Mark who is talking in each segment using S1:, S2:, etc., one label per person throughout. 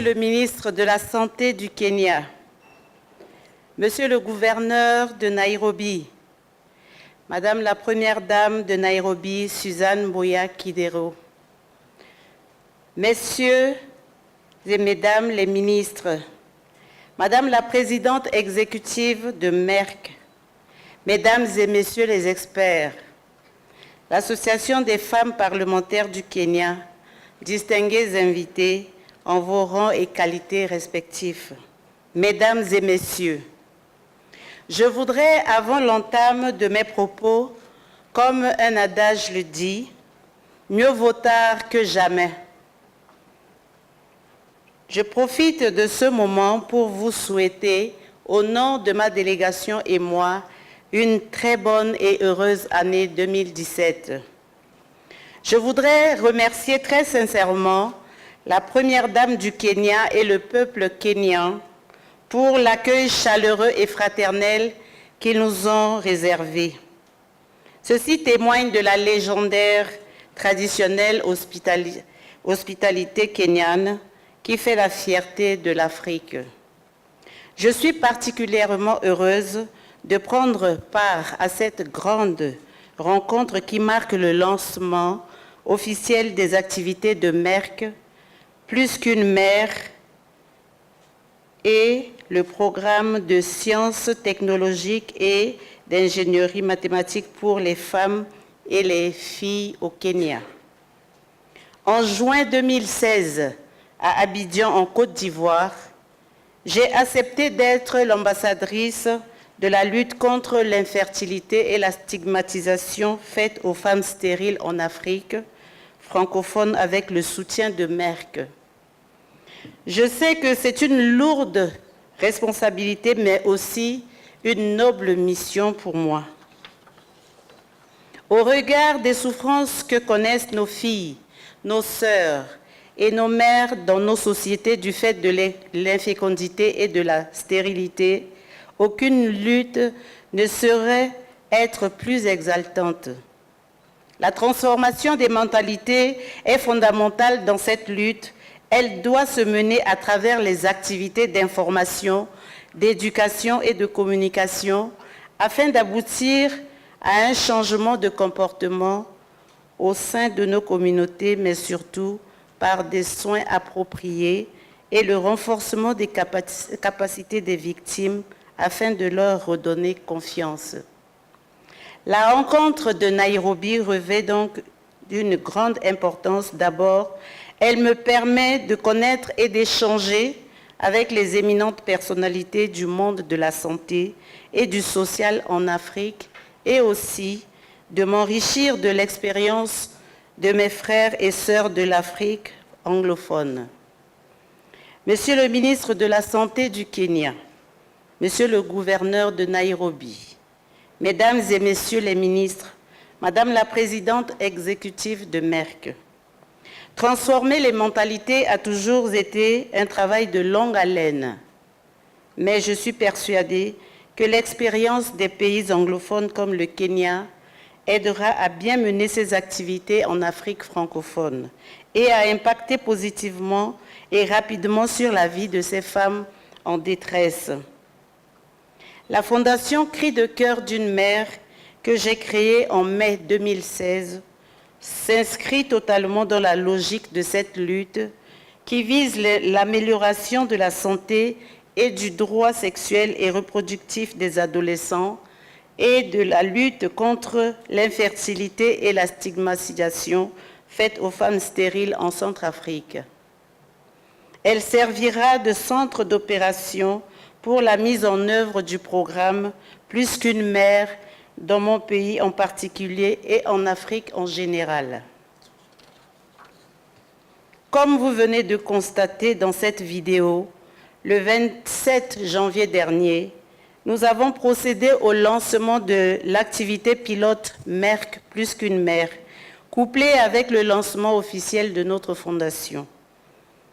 S1: Monsieur le ministre de la Santé du Kenya, Monsieur le gouverneur de Nairobi, Madame la Première Dame de Nairobi, Suzanne Mboya Kidero, Messieurs et Mesdames les ministres, Madame la Présidente exécutive de Merck, Mesdames et Messieurs les experts, l'Association des femmes parlementaires du Kenya, distingués invités en vos rangs et qualités respectifs, Mesdames et Messieurs, je voudrais, avant l'entame de mes propos, comme un adage le dit, mieux vaut tard que jamais. Je profite de ce moment pour vous souhaiter, au nom de ma délégation et moi, une très bonne et heureuse année 2017. Je voudrais remercier très sincèrement la Première Dame du Kenya et le peuple kényan pour l'accueil chaleureux et fraternel qu'ils nous ont réservé. Ceci témoigne de la légendaire traditionnelle hospitalité kenyane qui fait la fierté de l'Afrique. Je suis particulièrement heureuse de prendre part à cette grande rencontre qui marque le lancement officiel des activités de Merck, plus qu'une mère, et le programme de sciences technologiques et d'ingénierie mathématique pour les femmes et les filles au Kenya. En juin 2016, à Abidjan, en Côte d'Ivoire, j'ai accepté d'être l'ambassadrice de la lutte contre l'infertilité et la stigmatisation faite aux femmes stériles en Afrique francophone avec le soutien de Merck. Je sais que c'est une lourde responsabilité, mais aussi une noble mission pour moi. Au regard des souffrances que connaissent nos filles, nos sœurs et nos mères dans nos sociétés du fait de l'infécondité et de la stérilité, aucune lutte ne saurait être plus exaltante. La transformation des mentalités est fondamentale dans cette lutte. Elle doit se mener à travers les activités d'information, d'éducation et de communication afin d'aboutir à un changement de comportement au sein de nos communautés, mais surtout par des soins appropriés et le renforcement des capacités des victimes afin de leur redonner confiance. La rencontre de Nairobi revêt donc d'une grande importance. D'abord, elle me permet de connaître et d'échanger avec les éminentes personnalités du monde de la santé et du social en Afrique et aussi de m'enrichir de l'expérience de mes frères et sœurs de l'Afrique anglophone. Monsieur le ministre de la Santé du Kenya, Monsieur le gouverneur de Nairobi, Mesdames et Messieurs les ministres, Madame la Présidente exécutive de Merck, transformer les mentalités a toujours été un travail de longue haleine, mais je suis persuadée que l'expérience des pays anglophones comme le Kenya aidera à bien mener ces activités en Afrique francophone et à impacter positivement et rapidement sur la vie de ces femmes en détresse. La Fondation Cri de cœur d'une mère que j'ai créée en mai 2016 s'inscrit totalement dans la logique de cette lutte qui vise l'amélioration de la santé et du droit sexuel et reproductif des adolescents et de la lutte contre l'infertilité et la stigmatisation faite aux femmes stériles en Centrafrique. Elle servira de centre d'opération pour la mise en œuvre du programme Plus qu'une mère dans mon pays en particulier et en Afrique en général. Comme vous venez de constater dans cette vidéo, le 27 janvier dernier, nous avons procédé au lancement de l'activité pilote Merck Plus qu'une mère, couplée avec le lancement officiel de notre fondation.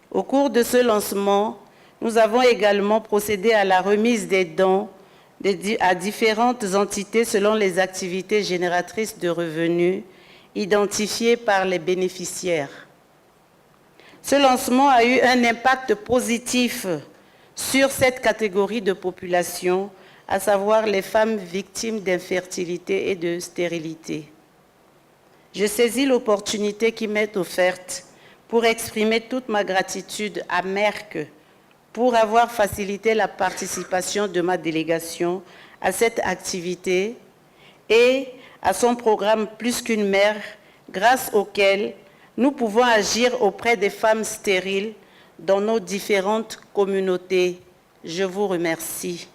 S1: Au cours de ce lancement, nous avons également procédé à la remise des dons à différentes entités selon les activités génératrices de revenus identifiées par les bénéficiaires. Ce lancement a eu un impact positif sur cette catégorie de population, à savoir les femmes victimes d'infertilité et de stérilité. Je saisis l'opportunité qui m'est offerte pour exprimer toute ma gratitude à Merck pour avoir facilité la participation de ma délégation à cette activité et à son programme Plus qu'une mère, grâce auquel nous pouvons agir auprès des femmes stériles dans nos différentes communautés. Je vous remercie.